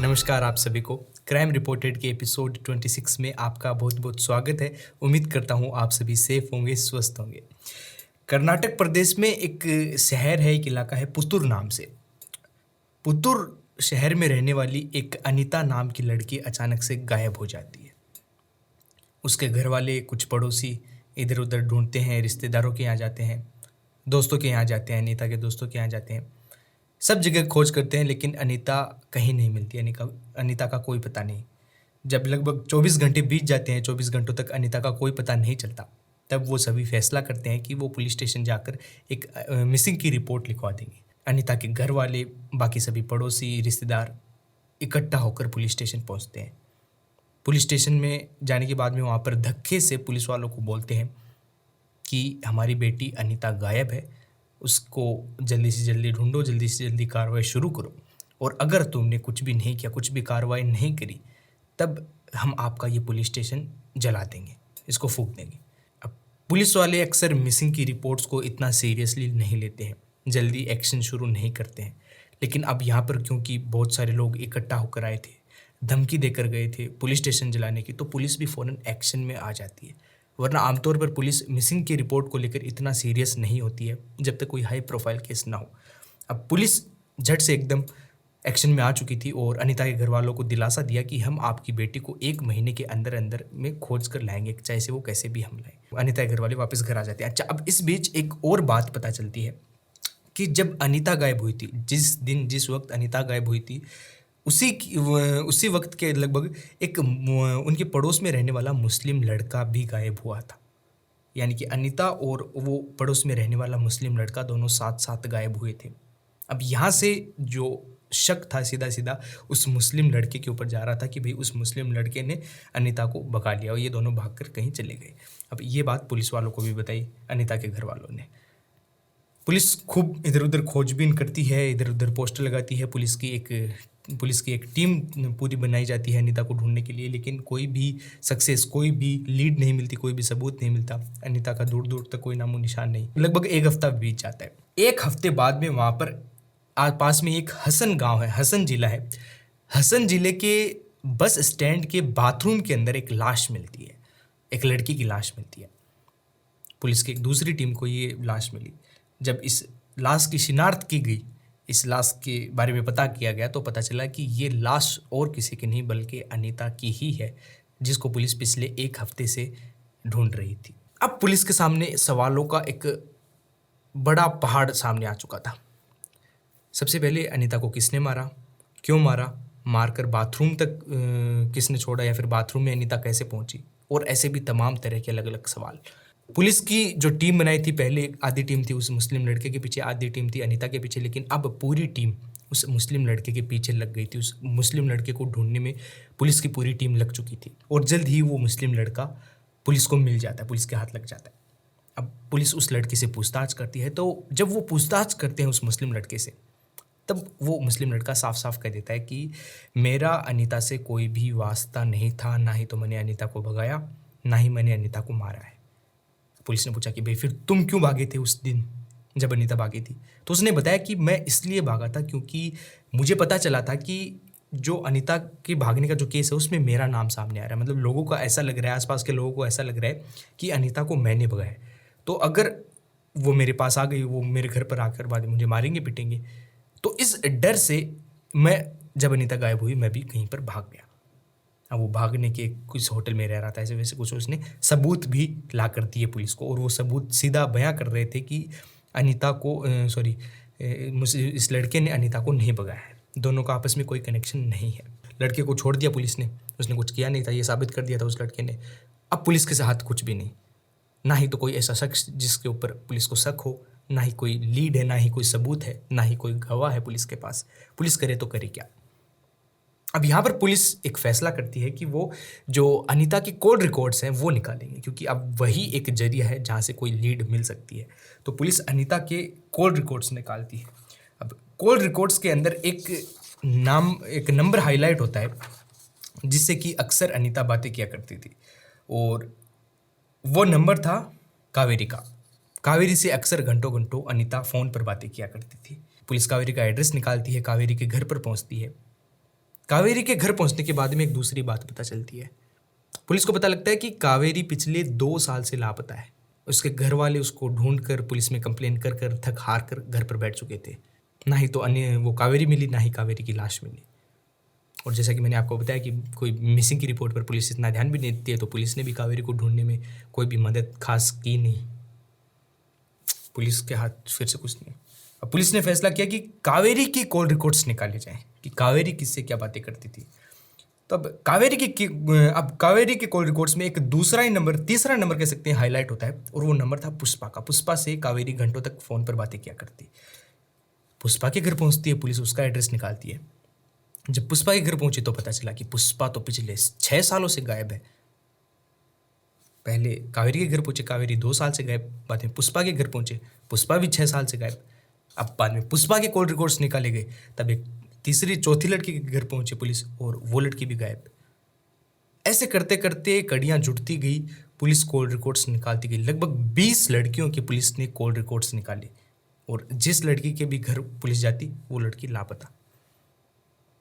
नमस्कार आप सभी को। क्राइम रिपोर्टेड के एपिसोड 26 में आपका बहुत बहुत स्वागत है। उम्मीद करता हूँ आप सभी सेफ होंगे, स्वस्थ होंगे। कर्नाटक प्रदेश में एक शहर है, एक इलाका है पुतुर नाम से। पुतुर शहर में रहने वाली एक अनीता नाम की लड़की अचानक से गायब हो जाती है। उसके घर वाले, कुछ पड़ोसी इधर उधर ढूंढते हैं, रिश्तेदारों के यहाँ जाते हैं, दोस्तों के यहाँ जाते हैं, अनीता के दोस्तों के यहाँ जाते हैं, सब जगह खोज करते हैं, लेकिन अनीता कहीं नहीं मिलती। अनीता का कोई पता नहीं। जब लगभग 24 घंटे बीत जाते हैं, 24 घंटों तक अनीता का कोई पता नहीं चलता, तब वो सभी फैसला करते हैं कि वो पुलिस स्टेशन जाकर एक मिसिंग की रिपोर्ट लिखवा देंगे। अनीता के घर वाले, बाकी सभी पड़ोसी, रिश्तेदार इकट्ठा होकर पुलिस स्टेशन पहुंचते हैं। पुलिस स्टेशन में जाने के बाद में वहाँ पर धक्के से पुलिस वालों को बोलते हैं कि हमारी बेटी अनीता गायब है, उसको जल्दी से जल्दी ढूंढो, जल्दी से जल्दी कार्रवाई शुरू करो, और अगर तुमने कुछ भी नहीं किया, कुछ भी कार्रवाई नहीं करी, तब हम आपका ये पुलिस स्टेशन जला देंगे, इसको फूंक देंगे। अब पुलिस वाले अक्सर मिसिंग की रिपोर्ट्स को इतना सीरियसली नहीं लेते हैं, जल्दी एक्शन शुरू नहीं करते हैं। लेकिन अब यहाँ पर क्योंकि बहुत सारे लोग इकट्ठा होकर आए थे, धमकी देकर गए थे पुलिस स्टेशन जलाने की, तो पुलिस भी फ़ौरन एक्शन में आ जाती है। वरना आमतौर पर पुलिस मिसिंग की रिपोर्ट को लेकर इतना सीरियस नहीं होती है जब तक कोई हाई प्रोफाइल केस ना हो। अब पुलिस झट से एकदम एक्शन में आ चुकी थी और अनीता के घर वालों को दिलासा दिया कि हम आपकी बेटी को 1 महीने के अंदर अंदर में खोज कर लाएंगे, चाहे से वो कैसे भी हम लाएं। अनीता के घर वाले वापस घर आ जाते हैं। अच्छा, अब इस बीच एक और बात पता चलती है कि जब अनीता गायब हुई थी, जिस वक्त अनीता गायब हुई थी, उसी वक्त के लगभग एक उनके पड़ोस में रहने वाला मुस्लिम लड़का भी गायब हुआ था। यानी कि अनीता और वो पड़ोस में रहने वाला मुस्लिम लड़का दोनों साथ साथ गायब हुए थे। अब यहाँ से जो शक था सीधा सीधा उस मुस्लिम लड़के के ऊपर जा रहा था कि भाई उस मुस्लिम लड़के ने अनीता को भगा लिया और ये दोनों भागकर कहीं चले गए। अब ये बात पुलिस वालों को भी बताई अनीता के घर वालों ने। पुलिस खूब इधर उधर खोजबीन करती है, इधर उधर पोस्टर लगाती है, पुलिस की एक टीम पूरी बनाई जाती है अनीता को ढूंढने के लिए, लेकिन कोई भी सक्सेस, कोई भी लीड नहीं मिलती, कोई भी सबूत नहीं मिलता। अनीता का दूर दूर तक कोई नामो निशान नहीं। लगभग 1 हफ्ता बीत जाता है। 1 हफ्ते बाद में वहाँ पर पास में एक हसन गांव है, हसन जिला है। हसन जिले के बस स्टैंड के बाथरूम के अंदर एक लाश मिलती है, एक लड़की की लाश मिलती है। पुलिस की एक दूसरी टीम को ये लाश मिली। जब इस लाश की शिनाख्त की गई, इस लाश के बारे में पता किया गया, तो पता चला कि ये लाश और किसी की नहीं बल्कि अनीता की ही है, जिसको पुलिस पिछले 1 हफ्ते से ढूंढ रही थी। अब पुलिस के सामने सवालों का एक बड़ा पहाड़ सामने आ चुका था। सबसे पहले अनीता को किसने मारा, क्यों मारा, मारकर बाथरूम तक किसने छोड़ा, या फिर बाथरूम में अनीता कैसे पहुंची, और ऐसे भी तमाम तरह के अलग अलग सवाल। पुलिस की जो टीम बनाई थी, पहले आधी टीम थी उस मुस्लिम लड़के के पीछे, आधी टीम थी अनीता के पीछे, लेकिन अब पूरी टीम उस मुस्लिम लड़के के पीछे लग गई थी। उस मुस्लिम लड़के को ढूंढने में पुलिस की पूरी टीम लग चुकी थी और जल्द ही वो मुस्लिम लड़का पुलिस को मिल जाता है, पुलिस के हाथ लग जाता है। अब पुलिस उस लड़के से पूछताछ करती है, तो जब वो पूछताछ करते हैं उस मुस्लिम लड़के से, तब वो मुस्लिम लड़का साफ साफ कह देता है कि मेरा अनीता से कोई भी वास्ता नहीं था, ना ही तो मैंने अनीता को भगाया, ना ही मैंने अनीता को मारा है। पुलिस ने पूछा कि भाई फिर तुम क्यों भागे थे उस दिन जब अनीता भागी थी? तो उसने बताया कि मैं इसलिए भागा था क्योंकि मुझे पता चला था कि जो अनीता के भागने का जो केस है उसमें मेरा नाम सामने आ रहा है। मतलब लोगों को ऐसा लग रहा है, आसपास के लोगों को ऐसा लग रहा है कि अनीता को मैंने भगाया है, तो अगर वो मेरे पास आ गई, वो मेरे घर पर आकर बाद में मुझे मारेंगे पीटेंगे। तो इस डर से मैं, जब अनीता गायब हुई, मैं भी कहीं पर भाग गया। अब वो भागने के कुछ होटल में रह रहा था, ऐसे वैसे कुछ उसने सबूत भी ला कर दिए पुलिस को, और वो सबूत सीधा बयां कर रहे थे कि अनीता को इस लड़के ने अनीता को नहीं भगाया है, दोनों का आपस में कोई कनेक्शन नहीं है। लड़के को छोड़ दिया पुलिस ने, उसने कुछ किया नहीं था, ये साबित कर दिया था उस लड़के ने। अब पुलिस के साथ कुछ भी नहीं, ना ही तो कोई ऐसा शख्स जिसके ऊपर पुलिस को शक हो, ना ही कोई लीड है, ना ही कोई सबूत है, ना ही कोई गवाह है पुलिस के पास। पुलिस करे तो करे क्या? अब यहाँ पर पुलिस एक फैसला करती है कि वो जो अनीता की कॉल रिकॉर्ड्स हैं वो निकालेंगे, क्योंकि अब वही एक जरिया है जहाँ से कोई लीड मिल सकती है। तो पुलिस अनीता के कॉल रिकॉर्ड्स निकालती है। अब कॉल रिकॉर्ड्स के अंदर एक नंबर हाईलाइट होता है जिससे कि अक्सर अनीता बातें किया करती थी, और वो नंबर था कावेरी का। कावेरी से अक्सर घंटों घंटों अनीता फ़ोन पर बातें किया करती थी। पुलिस कावेरी का एड्रेस निकालती है, कावेरी के घर पर पहुंचती है। कावेरी के घर पहुंचने के बाद में एक दूसरी बात पता चलती है। पुलिस को पता लगता है कि कावेरी पिछले 2 साल से लापता है। उसके घर वाले उसको ढूंढ कर पुलिस में कंप्लेन कर कर थक हार कर घर पर बैठ चुके थे। ना ही तो अन्य वो कावेरी मिली, ना ही कावेरी की लाश मिली। और जैसा कि मैंने आपको बताया कि कोई मिसिंग की रिपोर्ट पर पुलिस इतना ध्यान भी नहीं देती है, तो पुलिस ने भी कावेरी को ढूंढने में कोई भी मदद खास की नहीं। पुलिस के हाथ फिर से कुछ नहीं। अब पुलिस ने फैसला किया कि कावेरी की कॉल रिकॉर्ड्स निकाले जाएं कि कावेरी किससे क्या बातें करती थी। तो अब कावेरी के कॉल रिकॉर्ड्स में एक तीसरा नंबर कह सकते हैं हाईलाइट होता है, और वो नंबर था पुष्पा का। पुष्पा से कावेरी घंटों तक फ़ोन पर बातें किया करती। पुष्पा के घर पहुंचती है पुलिस, उसका एड्रेस निकालती है। जब पुष्पा के घर पहुंची तो पता चला कि पुष्पा तो पिछले 6 सालों से गायब है। पहले कावेरी के घर पहुंचे, कावेरी 2 साल से गायब। बाद में पुष्पा के घर पहुंचे, पुष्पा भी 6 साल से गायब। अब बाद में पुष्पा के कॉल रिकॉर्ड्स निकाले गए, तब एक चौथी लड़की के घर पहुंचे पुलिस, और वो लड़की भी गायब। ऐसे करते करते कड़ियां जुड़ती गई, पुलिस कॉल रिकॉर्ड्स निकालती गई। लगभग 20 लड़कियों के पुलिस ने कॉल रिकॉर्ड्स निकाले, और जिस लड़की के भी घर पुलिस जाती वो लड़की लापता।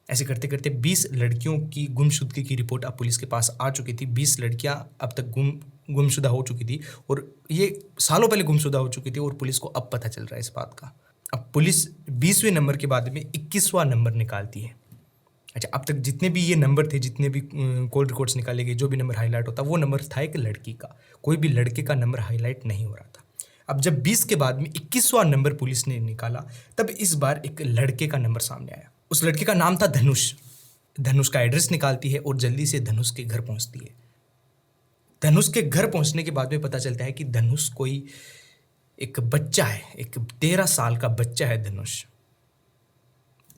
ऐसे करते करते 20 लड़कियों की गुमशुदगी की रिपोर्ट अब पुलिस के पास आ चुकी थी। 20 लड़कियां अब तक गुमशुदा हो चुकी थी, और ये सालों पहले गुमशुदा हो चुकी थी, और पुलिस को अब पता चल रहा है इस बात का। अब पुलिस 20वें नंबर के बाद में 21वां नंबर निकालती है। अच्छा, अब तक जितने भी ये नंबर थे, जितने भी कॉल रिकॉर्ड्स निकाले गए, जो भी नंबर हाईलाइट होता, वो नंबर था एक लड़की का। कोई भी लड़के का नंबर हाईलाइट नहीं हो रहा था। अब जब 20 के बाद में 21वां नंबर पुलिस ने निकाला, तब इस बार एक लड़के का नंबर सामने आया। उस लड़के का नाम था धनुष। धनुष का एड्रेस निकालती है और जल्दी से धनुष के घर पहुंचती है। धनुष के घर पहुंचने के बाद में पता चलता है कि धनुष कोई एक बच्चा है, एक 13 साल का बच्चा है धनुष।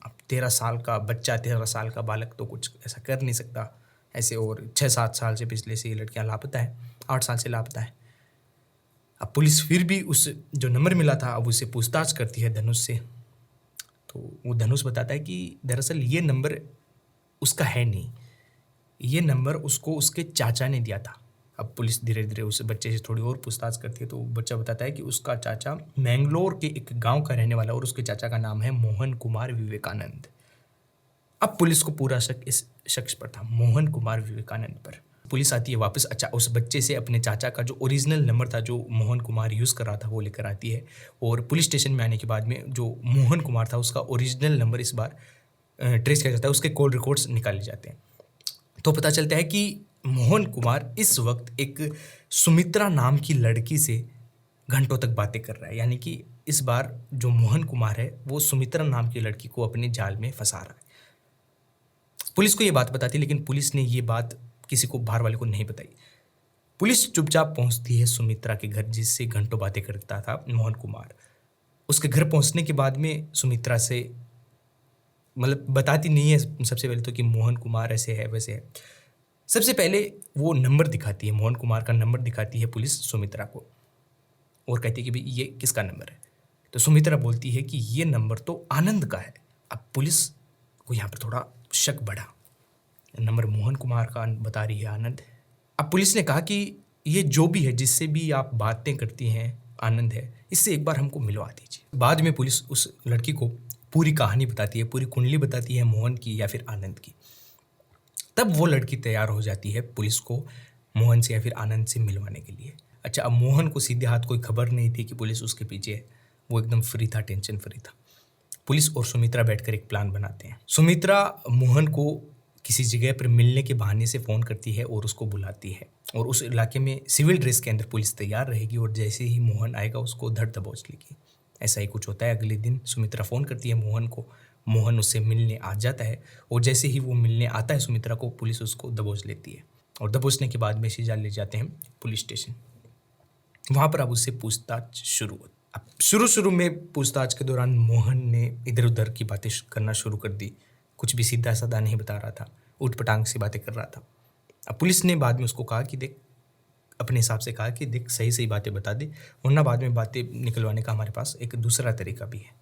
अब 13 साल का बच्चा, 13 साल का बालक तो कुछ ऐसा कर नहीं सकता ऐसे, और 6-7 साल से पिछले से ये लड़कियां लापता है, 8 साल से लापता है। अब पुलिस फिर भी उस जो नंबर मिला था, अब उसे पूछताछ करती है धनुष से। तो वो धनुष बताता है कि दरअसल ये नंबर उसका है नहीं, ये नंबर उसको उसके चाचा ने दिया था। अब पुलिस धीरे धीरे उस बच्चे से थोड़ी और पूछताछ करती है, तो बच्चा बताता है कि उसका चाचा मैंगलोर के एक गांव का रहने वाला, और उसके चाचा का नाम है मोहन कुमार विवेकानंद। अब पुलिस को पूरा शक इस शख्स पर था, मोहन कुमार विवेकानंद पर। पुलिस आती है वापस। अच्छा, उस बच्चे से अपने चाचा का जो ओरिजिनल नंबर था, जो मोहन कुमार यूज़ कर रहा था, वो लेकर आती है, और पुलिस स्टेशन में आने के बाद में जो मोहन कुमार था उसका ओरिजिनल नंबर इस बार ट्रेस किया जाता है, उसके कॉल रिकॉर्ड्स निकाले जाते हैं। तो पता चलता है कि मोहन कुमार इस वक्त एक सुमित्रा नाम की लड़की से घंटों तक बातें कर रहा है। यानी कि इस बार जो मोहन कुमार है वो सुमित्रा नाम की लड़की को अपने जाल में फंसा रहा है। पुलिस को ये बात बताती, लेकिन पुलिस ने ये बात किसी को, बाहर वाले को नहीं बताई। पुलिस चुपचाप पहुंचती है सुमित्रा के घर, जिससे घंटों बातें करता था मोहन कुमार। उसके घर पहुंचने के बाद में सुमित्रा से मतलब बताती नहीं है सबसे पहले तो कि मोहन कुमार ऐसे है वैसे है। सबसे पहले वो नंबर दिखाती है, मोहन कुमार का नंबर दिखाती है पुलिस सुमित्रा को, और कहती है कि भाई ये किसका नंबर है। तो सुमित्रा बोलती है कि ये नंबर तो आनंद का है। अब पुलिस को यहाँ पर थोड़ा शक बढ़ा, नंबर मोहन कुमार का बता रही है आनंद। अब पुलिस ने कहा कि ये जो भी है, जिससे भी आप बातें करती हैं आनंद है, इससे एक बार हमको मिलवा दीजिए। बाद में पुलिस उस लड़की को पूरी कहानी बताती है, पूरी कुंडली बताती है मोहन की या फिर आनंद की। तब वो लड़की तैयार हो जाती है पुलिस को मोहन से या फिर आनंद से मिलवाने के लिए। अच्छा, अब मोहन को सीधे हाथ कोई खबर नहीं थी कि पुलिस उसके पीछे है, वो एकदम फ्री था, टेंशन फ्री था। पुलिस और सुमित्रा बैठकर एक प्लान बनाते हैं। सुमित्रा मोहन को किसी जगह पर मिलने के बहाने से फ़ोन करती है और उसको बुलाती है, और उस इलाके में सिविल ड्रेस के अंदर पुलिस तैयार रहेगी, और जैसे ही मोहन आएगा उसको धर दबोच लेगी। ऐसा ही कुछ होता है। अगले दिन सुमित्रा फ़ोन करती है मोहन को, मोहन उससे मिलने आ जाता है, और जैसे ही वो मिलने आता है सुमित्रा को, पुलिस उसको दबोच लेती है, और दबोचने के बाद में सीधा ले जाते हैं पुलिस स्टेशन। वहाँ पर अब उससे पूछताछ शुरू होती। अब शुरू में पूछताछ के दौरान मोहन ने इधर उधर की बातें करना शुरू कर दी, कुछ भी सीधा साधा नहीं बता रहा था, ऊटपटांग सी बातें कर रहा था। अब पुलिस ने बाद में उसको कहा कि देख, अपने हिसाब से कहा कि देख सही बातें बता दे, वरना बाद में बातें निकलवाने का हमारे पास एक दूसरा तरीका भी है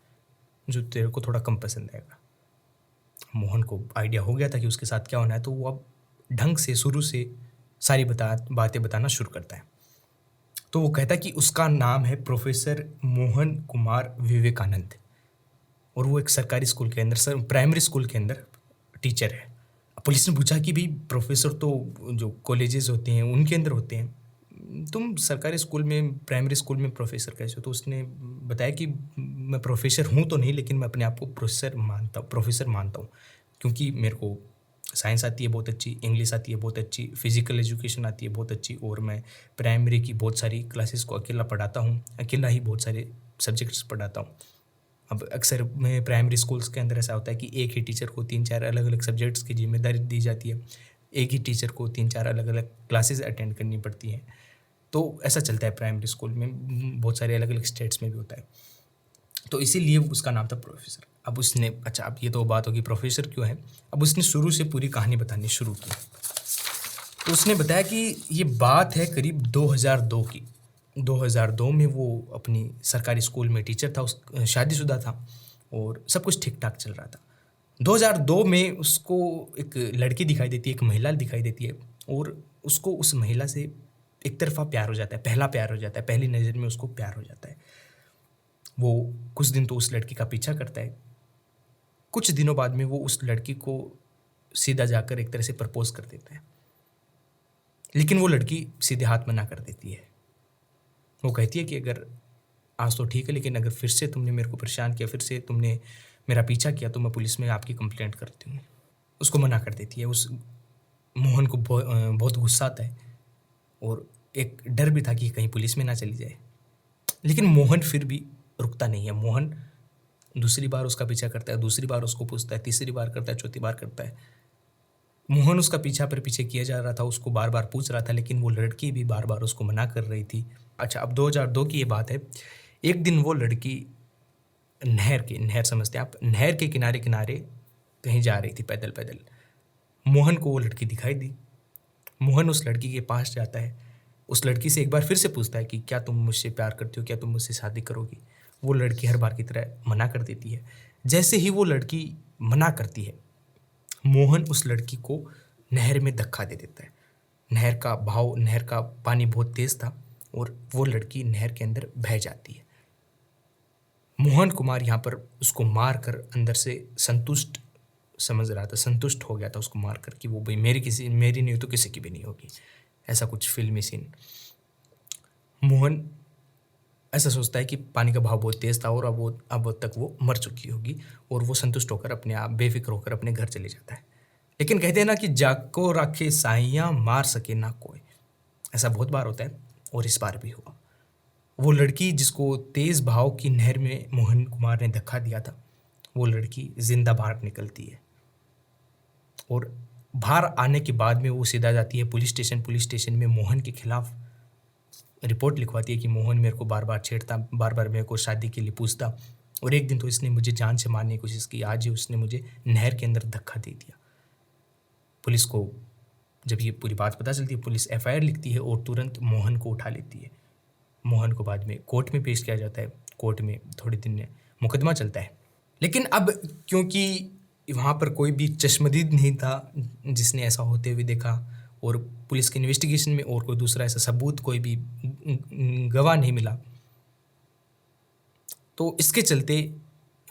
जो तेरे को थोड़ा कम पसंद आएगा। मोहन को आइडिया हो गया था कि उसके साथ क्या होना है, तो वो अब ढंग से शुरू से सारी बातें बताना शुरू करता है। तो वो कहता है कि उसका नाम है प्रोफेसर मोहन कुमार विवेकानंद, और वो एक सरकारी स्कूल के अंदर, प्राइमरी स्कूल के अंदर टीचर है। पुलिस ने पूछा कि भई प्रोफ़ेसर तो जो कॉलेजेस होते हैं उनके अंदर होते हैं, तुम सरकारी स्कूल में प्राइमरी स्कूल में प्रोफ़ेसर कैसे हो? तो उसने बताया कि मैं प्रोफ़ेसर हूँ तो नहीं, लेकिन मैं अपने आप को प्रोफ़ेसर मानता हूँ। क्योंकि मेरे को साइंस आती है बहुत अच्छी, इंग्लिश आती है बहुत अच्छी, फ़िज़िकल एजुकेशन आती है बहुत अच्छी, और मैं प्राइमरी की बहुत सारी क्लासेस को अकेला पढ़ाता हूँ, अकेला ही बहुत सारे सब्जेक्ट्स पढ़ाता हूँ। अब अक्सर में प्राइमरी स्कूल्स के अंदर ऐसा होता है कि एक ही टीचर को 3-4 अलग-अलग सब्जेक्ट्स की ज़िम्मेदारी दी जाती है। एक ही टीचर को 3-4 अलग-अलग क्लासेस अटेंड करनी पड़ती हैं। तो ऐसा चलता है प्राइमरी स्कूल में, बहुत सारे अलग-अलग स्टेट्स में भी होता है। तो इसीलिए उसका नाम था प्रोफ़ेसर। अब उसने, अच्छा अब ये तो बात होगी प्रोफ़ेसर क्यों है? अब उसने शुरू से पूरी कहानी बतानी शुरू की। तो उसने बताया कि ये बात है करीब 2002 की। 2002 में वो अपनी सरकारी स्कूल में टीचर था, शादीशुदा था और सब कुछ ठीक-ठाक चल रहा था। 2002 में उसको एक लड़की दिखाई देती है, एक महिला दिखाई देती है, और उसको उस महिला से एक तरफ़ा प्यार हो जाता है, पहला प्यार हो जाता है, पहली नज़र में उसको प्यार हो जाता है। वो कुछ दिन तो उस लड़की का पीछा करता है। कुछ दिनों बाद में वो उस लड़की को सीधा जाकर एक तरह से प्रपोज़ कर देता है। लेकिन वो लड़की सीधे हाथ मना कर देती है। वो कहती है कि अगर आज तो ठीक है, लेकिन अगर फिर से तुमने मेरे को परेशान किया, फिर से तुमने मेरा पीछा किया, तो मैं पुलिस में आपकी कंप्लेंट करती हूँ। उसको मना कर देती है। उस मोहन को बहुत गुस्सा आता है और एक डर भी था कि कहीं पुलिस में ना चली जाए। लेकिन मोहन फिर भी रुकता नहीं है। मोहन दूसरी बार उसका पीछा करता है, दूसरी बार उसको पूछता है, तीसरी बार करता है, चौथी बार करता है। मोहन उसका पीछा पर पीछे किया जा रहा था, उसको बार-बार पूछ रहा था, लेकिन वो लड़की भी बार-बार उसको मना कर रही थी। अच्छा, अब 2002 की ये बात है। एक दिन वो लड़की नहर समझते हैं आप, नहर के किनारे-किनारे कहीं जा रही थी पैदल-पैदल। मोहन को वो लड़की दिखाई दी। मोहन उस लड़की के पास जाता है। उस लड़की से एक बार फिर से पूछता है कि क्या तुम मुझसे प्यार करती हो? क्या तुम मुझसे शादी करोगी? वो लड़की हर बार की तरह मना कर देती है। जैसे ही वो लड़की मना करती है, मोहन उस लड़की को नहर में धक्का दे देता है। नहर का पानी बहुत तेज़ था और वो लड़की नहर के अंदर बह जाती है। मोहन कुमार यहाँ पर उसको मार कर अंदर से संतुष्ट समझ रहा था, संतुष्ट हो गया था उसको मार कर कि वो भाई मेरी नहीं हो तो किसी की भी नहीं होगी। ऐसा कुछ फ़िल्मी सीन। मोहन ऐसा सोचता है कि पानी का बहाव बहुत तेज़ था और अब तक वो मर चुकी होगी, और वो संतुष्ट होकर अपने आप बेफ़िक्र होकर अपने घर चले जाता है। लेकिन कहते हैं ना कि जाको राखे साइयाँ मार सके ना कोई। ऐसा बहुत बार होता है और इस बार भी हुआ। वो लड़की जिसको तेज़ बहाव की नहर में मोहन कुमार ने धक्का दिया था, वो लड़की ज़िंदा बाहर निकलती है और बाहर आने के बाद में वो सीधा जाती है पुलिस स्टेशन। पुलिस स्टेशन में मोहन के खिलाफ रिपोर्ट लिखवाती है कि मोहन मेरे को बार-बार छेड़ता, बार-बार मेरे को शादी के लिए पूछता, और एक दिन तो इसने मुझे जान से मारने की कोशिश की, आज ही उसने मुझे नहर के अंदर धक्का दे दिया। पुलिस को जब ये पूरी बात पता चलती है, पुलिस एफआईआर लिखती है और तुरंत मोहन को उठा लेती है। मोहन को बाद में कोर्ट में पेश किया जाता है। कोर्ट में थोड़े दिन मुकदमा चलता है। लेकिन अब क्योंकि वहाँ पर कोई भी चश्मदीद नहीं था जिसने ऐसा होते हुए देखा, और पुलिस के इन्वेस्टिगेशन में और कोई दूसरा ऐसा सबूत, कोई भी गवाह नहीं मिला, तो इसके चलते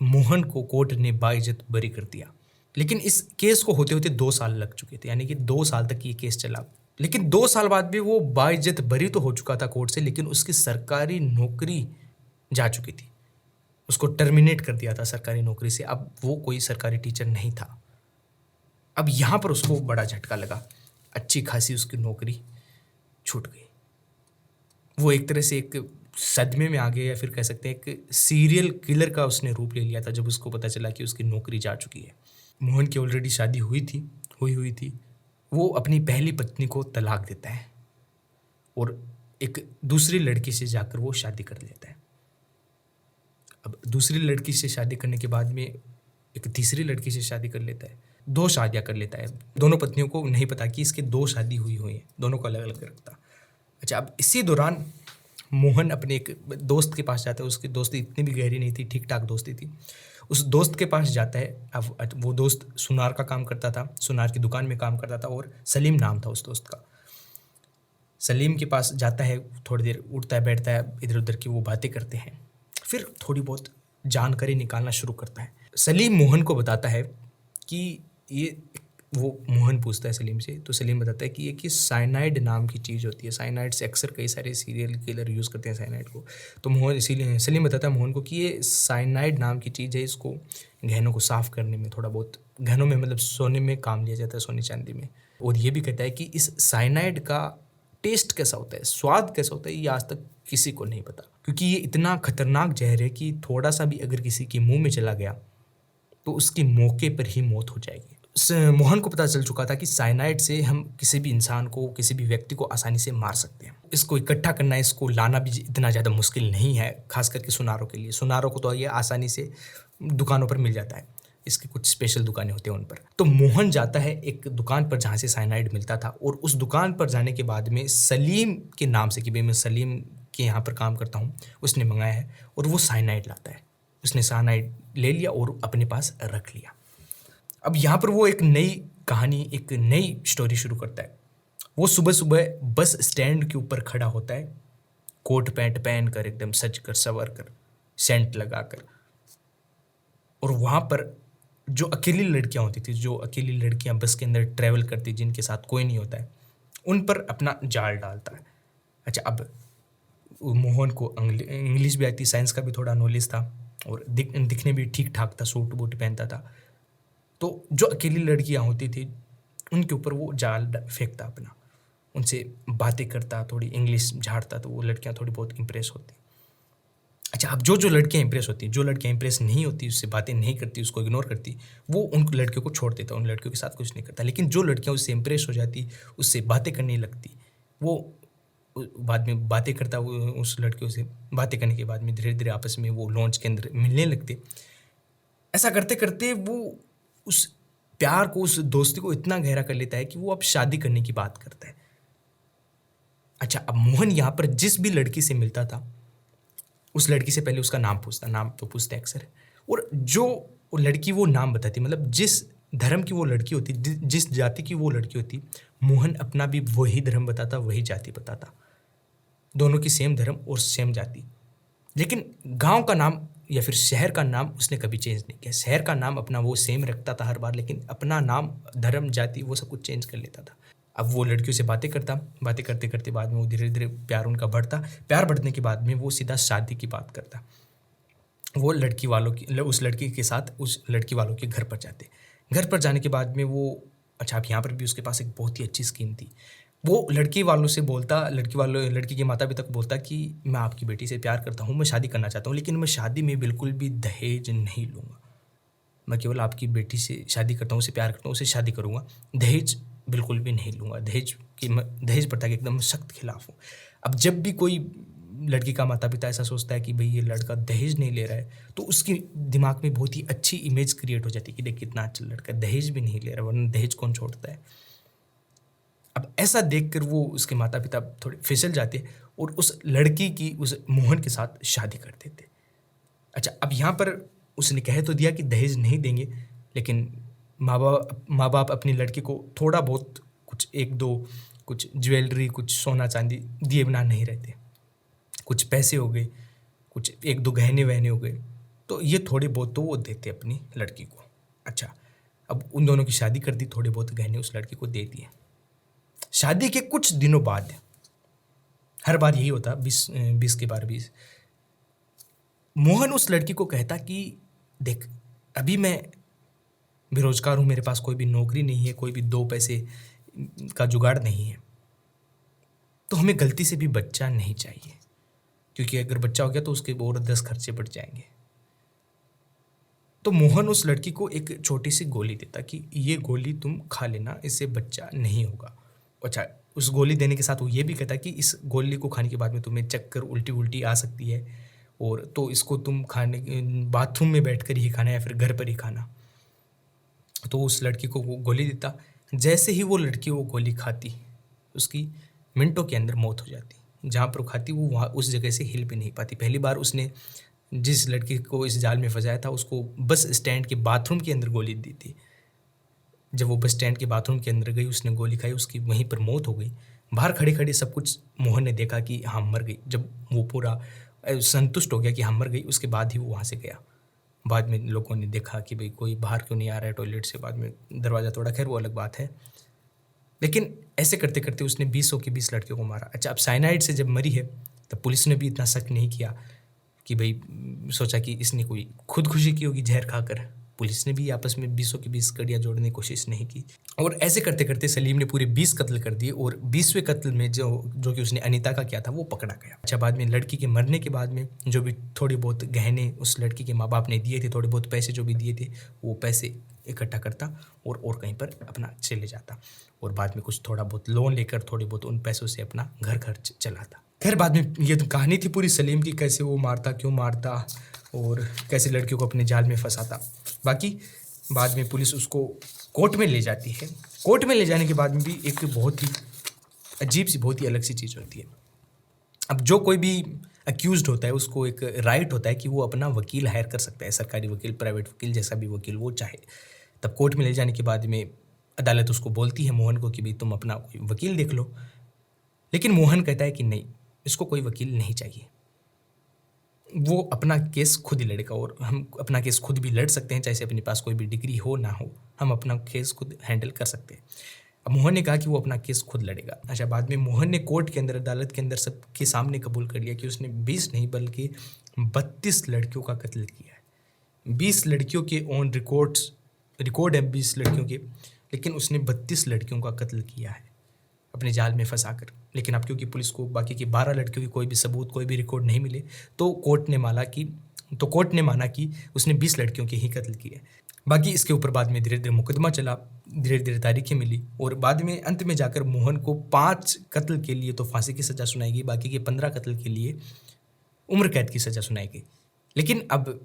मोहन को कोर्ट ने बाइज्जत बरी कर दिया। लेकिन इस केस को होते-होते 2 साल लग चुके थे, यानी कि 2 साल तक ये केस चला। लेकिन 2 साल बाद भी वो बाइज्जत बरी तो हो चुका था कोर्ट से, लेकिन उसकी सरकारी नौकरी जा चुकी थी। उसको टर्मिनेट कर दिया था सरकारी नौकरी से। अब वो कोई सरकारी टीचर नहीं था। अब यहाँ पर उसको बड़ा झटका लगा। अच्छी खासी उसकी नौकरी छूट गई। वो एक तरह से एक सदमे में आ गया, या फिर कह सकते हैं एक सीरियल किलर का उसने रूप ले लिया था जब उसको पता चला कि उसकी नौकरी जा चुकी है। मोहन की ऑलरेडी शादी हुई थी। वो अपनी पहली पत्नी को तलाक देता है और एक दूसरी लड़की से जाकर वो शादी कर लेता है। अब दूसरी लड़की से शादी करने के बाद में एक तीसरी लड़की से शादी कर लेता है। 2 शादियाँ कर लेता है। दोनों पत्नियों को नहीं पता कि इसकी 2 शादी हुई हैं, दोनों को अलग-अलग रखता। अच्छा, अब इसी दौरान मोहन अपने एक दोस्त के पास जाता है। उसकी दोस्ती इतनी भी गहरी नहीं थी, ठीक-ठाक दोस्ती थी। उस दोस्त के पास जाता है। अब वो दोस्त सुनार का काम करता था, सुनार की दुकान में काम करता था, और सलीम नाम था उस दोस्त का। सलीम के पास जाता है, थोड़ी देर उठता है, बैठता है, इधर-उधर की वो बातें करते हैं। फिर थोड़ी बहुत जानकारी निकालना शुरू करता है। सलीम मोहन को बताता है कि ये वो मोहन पूछता है सलीम से, तो सलीम बताता है कि एक ये साइनाइड नाम की चीज़ होती है। साइनाइड से अक्सर कई सारे सीरियल किलर यूज़ करते हैं साइनाइड को। तो मोहन इसीलिए सलीम बताता है मोहन को कि ये साइनाइड नाम की चीज़ है, इसको गहनों को साफ़ करने में थोड़ा बहुत, गहनों में मतलब सोने में काम लिया जाता है, सोने चांदी में। और ये भी कहता है कि इस साइनाइड का टेस्ट कैसा होता है, स्वाद कैसा होता है, ये आज तक किसी को नहीं पता, क्योंकि ये इतना खतरनाक जहर है कि थोड़ा सा भी अगर किसी के मुंह में चला गया तो उसकी मौके पर ही मौत हो जाएगी। मोहन को पता चल चुका था कि साइनाइड से हम किसी भी इंसान को, किसी भी व्यक्ति को आसानी से मार सकते हैं। इसको इकट्ठा करना, इसको लाना भी इतना ज़्यादा मुश्किल नहीं है, खास करके सुनारों के लिए। सुनारों को तो ये आसानी से दुकानों पर मिल जाता है, इसकी कुछ स्पेशल दुकानें होती हैं उन पर। तो मोहन जाता है एक दुकान पर जहाँ से साइनाइड मिलता था, और उस दुकान पर जाने के बाद में सलीम के नाम से कि भाई मैं सलीम के यहाँ पर काम करता हूँ, उसने मंगाया है, और वो साइनाइड लाता है। उसने साइनाइड ले लिया और अपने पास रख लिया। अब यहाँ पर वो एक नई कहानी, एक नई स्टोरी शुरू करता है। वो सुबह सुबह बस स्टैंड के ऊपर खड़ा होता है, कोट पैंट पहन कर, एकदम सज कर संवर कर, सेंट लगा कर, और वहाँ पर जो अकेली लड़कियाँ होती थी, जो अकेली लड़कियाँ बस के अंदर ट्रैवल करती, जिनके साथ कोई नहीं होता है, उन पर अपना जाल डालता है। अच्छा, अब मोहन को इंग्लिश भी आती, साइंस का भी थोड़ा नॉलेज था, और दिखने भी ठीक ठाक था, सूट बूट पहनता था। तो जो अकेली लड़कियां होती थी उनके ऊपर वो जाल फेंकता अपना, उनसे बातें करता, थोड़ी इंग्लिश झाड़ता, तो वो लड़कियां थोड़ी बहुत इंप्रेस होती। अच्छा, अब जो लड़कियां इंप्रेस होती, जो लड़कियां इंप्रेस नहीं होती, उससे बातें नहीं करती, उसको इग्नोर करती, वो उन लड़कियों को छोड़ देता, उन लड़कियों के साथ कुछ नहीं करता। लेकिन जो लड़कियां उससे इंप्रेस हो जाती, उससे बातें करने लगती, वो बाद में बातें करता, वो उस लड़कियों से बातें करने के बाद में धीरे धीरे आपस में वो लॉन्च के अंदर मिलने लगते। ऐसा करते करते वो उस प्यार को, उस दोस्ती को इतना गहरा कर लेता है कि वो अब शादी करने की बात करता है। अच्छा, अब मोहन यहाँ पर जिस भी लड़की से मिलता था, उस लड़की से पहले उसका नाम पूछता, नाम तो पूछते अक्सर, और जो वो लड़की वो नाम बताती, मतलब जिस धर्म की वो लड़की होती, जिस जाति की वो लड़की होती, मोहन अपना भी वही धर्म बताता, वही जाति बताता, दोनों की सेम धर्म और सेम जाति। लेकिन गांव का नाम या फिर शहर का नाम उसने कभी चेंज नहीं किया। शहर का नाम अपना वो सेम रखता था हर बार, लेकिन अपना नाम, धर्म, जाति, वो सब कुछ चेंज कर लेता था। अब वो लड़कियों से बातें करता, बातें करते करते बाद में वो धीरे धीरे प्यार उनका बढ़ता, प्यार बढ़ने के बाद में वो सीधा शादी की बात करता। वो लड़की वालों की, उस लड़की के साथ उस लड़की वालों के घर पर जाते। घर पर जाने के बाद में वो, अच्छा, अब यहाँ पर भी उसके पास एक बहुत ही अच्छी स्कीम थी। वो लड़की वालों से बोलता, लड़की के माता पिता को बोलता कि मैं आपकी बेटी से प्यार करता हूँ, मैं शादी करना चाहता हूँ, लेकिन मैं शादी में बिल्कुल भी दहेज नहीं लूँगा। मैं केवल आपकी बेटी से शादी करता हूँ, उसे प्यार करता हूँ, उसे शादी करूँगा, दहेज बिल्कुल भी नहीं लूँगा। दहेज प्रथा के एकदम सख्त खिलाफ हूँ। अब जब भी कोई लड़की का माता पिता ऐसा सोचता है कि भाई ये लड़का दहेज नहीं ले रहा है, तो उसके दिमाग में बहुत ही अच्छी इमेज क्रिएट हो जाती है कि देख कितना अच्छा लड़का, दहेज भी नहीं ले रहा, वरना दहेज कौन छोड़ता है। अब ऐसा देखकर वो, उसके माता पिता थोड़े फिसल जाते और उस लड़की की, उस मोहन के साथ शादी कर देते। अच्छा, अब यहाँ पर उसने कह तो दिया कि दहेज नहीं देंगे, लेकिन माँ बाप अपनी लड़की को थोड़ा बहुत, कुछ एक दो, कुछ ज्वेलरी, कुछ सोना चांदी दिए बिना नहीं रहते। कुछ पैसे हो गए, कुछ एक दो गहने वहने हो गए, तो ये थोड़े बहुत तो वो देते अपनी लड़की को। अच्छा, अब उन दोनों की शादी कर दी, थोड़े बहुत गहने उस लड़की को दे दिए। शादी के कुछ दिनों बाद, हर बार यही होता, 20 के बार 20, मोहन उस लड़की को कहता कि देख, अभी मैं बेरोजगार हूँ, मेरे पास कोई भी नौकरी नहीं है, कोई भी दो पैसे का जुगाड़ नहीं है, तो हमें गलती से भी बच्चा नहीं चाहिए, क्योंकि अगर बच्चा हो गया तो उसके और 10 खर्चे बढ़ जाएंगे। तो मोहन उस लड़की को एक छोटी सी गोली देता कि ये गोली तुम खा लेना, इससे बच्चा नहीं होगा। अच्छा, उस गोली देने के साथ वो ये भी कहता कि इस गोली को खाने के बाद में तुम्हें चक्कर, उल्टी आ सकती है, और तो इसको तुम बाथरूम में बैठकर ही खाना या फिर घर पर ही खाना। तो उस लड़की को वो गोली देता। जैसे ही वो लड़की वो गोली खाती, उसकी मिनटों के अंदर मौत हो जाती। जहाँ पर वो खाती, वो वहाँ उस जगह से हिल भी नहीं पाती। पहली बार उसने जिस लड़की को इस जाल में फंसाया था, उसको बस स्टैंड के बाथरूम के अंदर गोली दी थी। जब वो बस स्टैंड के बाथरूम के अंदर गई, उसने गोली खाई, उसकी वहीं पर मौत हो गई। बाहर खड़े खड़े सब कुछ मोहन ने देखा कि हाँ मर गई। जब वो पूरा संतुष्ट हो गया कि हाँ मर गई, उसके बाद ही वो वहाँ से गया। बाद में लोगों ने देखा कि भाई कोई बाहर क्यों नहीं आ रहा है टॉयलेट से, बाद में दरवाज़ा तोड़ा, खैर वो अलग बात है। लेकिन ऐसे करते करते उसने 20 के 20 लड़कियों को मारा। अच्छा, अब साइनाइड से जब मरी है तब पुलिस ने भी इतना शक नहीं किया कि भाई, सोचा कि इसने कोई खुदकुशी की होगी जहर खाकर। पुलिस ने भी आपस में 20 की 20 कड़ियाँ जोड़ने की कोशिश नहीं की। और ऐसे करते करते सलीम ने पूरे 20 कत्ल कर दिए और 20वें कत्ल में जो कि उसने अनीता का किया था वो पकड़ा गया। अच्छा, बाद में लड़की के मरने के बाद में जो भी थोड़ी बहुत गहने उस लड़की के माँ बाप ने दिए थे, थोड़े बहुत पैसे जो भी दिए थे, वो पैसे इकट्ठा करता और कहीं पर अपना चले जाता, और बाद में कुछ थोड़ा बहुत लोन लेकर थोड़े बहुत उन पैसों से अपना घर खर्च चलाता। खैर, बाद में ये तो कहानी थी पूरी सलीम की, कैसे वो मारता, क्यों मारता और कैसे लड़कियों को अपने जाल में फंसाता। बाकी बाद में पुलिस उसको कोर्ट में ले जाती है। कोर्ट में ले जाने के बाद में भी एक बहुत ही अजीब सी, बहुत ही अलग सी चीज़ होती है। अब जो कोई भी अक्यूज्ड होता है उसको एक राइट होता है कि वो अपना वकील हायर कर सकता है, सरकारी वकील, प्राइवेट वकील, जैसा भी वकील वो चाहे। तब कोर्ट में ले जाने के बाद में अदालत उसको बोलती है, मोहन को, कि भाई तुम अपना कोई वकील देख लो। लेकिन मोहन कहता है कि नहीं, इसको कोई वकील नहीं चाहिए, वो अपना केस खुद ही लड़ेगा, और हम अपना केस खुद भी लड़ सकते हैं, चाहे से अपने पास कोई भी डिग्री हो ना हो, हम अपना केस खुद हैंडल कर सकते हैं। अब मोहन ने कहा कि वो अपना केस खुद लड़ेगा। अच्छा, बाद में मोहन ने कोर्ट के अंदर, अदालत के अंदर सबके सामने कबूल कर लिया कि उसने 20 नहीं बल्कि 32 लड़कियों का कत्ल किया है। 20 लड़कियों के ऑन रिकॉर्ड है 20 लड़कियों के, लेकिन उसने 32 लड़कियों का कत्ल किया है अपने जाल में फंसाकर। लेकिन अब क्योंकि पुलिस को बाकी की 12 लड़कियों की कोई भी सबूत, कोई भी रिकॉर्ड नहीं मिले, तो कोर्ट ने माना कि उसने 20 लड़कियों के ही कत्ल किए। बाकी इसके ऊपर बाद में धीरे धीरे मुकदमा चला, धीरे धीरे तारीखें मिली, और बाद में अंत में जाकर मोहन को 5 कत्ल के लिए तो फांसी की सज़ा सुनाई गई, बाकी के 15 कत्ल के लिए उम्र कैद की सज़ा सुनाई गई। लेकिन अब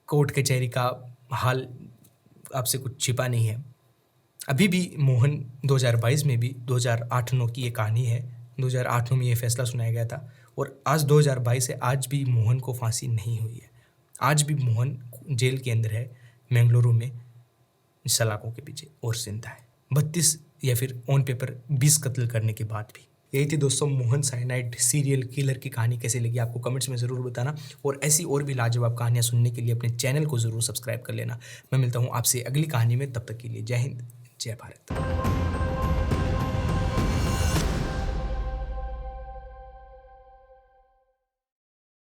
कोर्ट कचहरी का हाल आपसे कुछ छिपा नहीं है। अभी भी मोहन 2022 में भी 2008-9 की ये कहानी है। 2008-9 में ये फैसला सुनाया गया था, और आज 2022 है, आज भी मोहन को फांसी नहीं हुई है। आज भी मोहन जेल के अंदर है, बेंगलुरु में, सलाखों के पीछे, और जिंदा है 32 या फिर ऑन पेपर 20 कत्ल करने के बाद भी। यही थी दोस्तों मोहन साइनाइड सीरियल किलर की कहानी। कैसे लगी आपको कमेंट्स में ज़रूर बताना, और ऐसी और भी लाजवाब कहानियाँ सुनने के लिए अपने चैनल को ज़रूर सब्सक्राइब कर लेना। मैं मिलता हूँ आपसे अगली कहानी में, तब तक के लिए जय हिंद, जय भारत।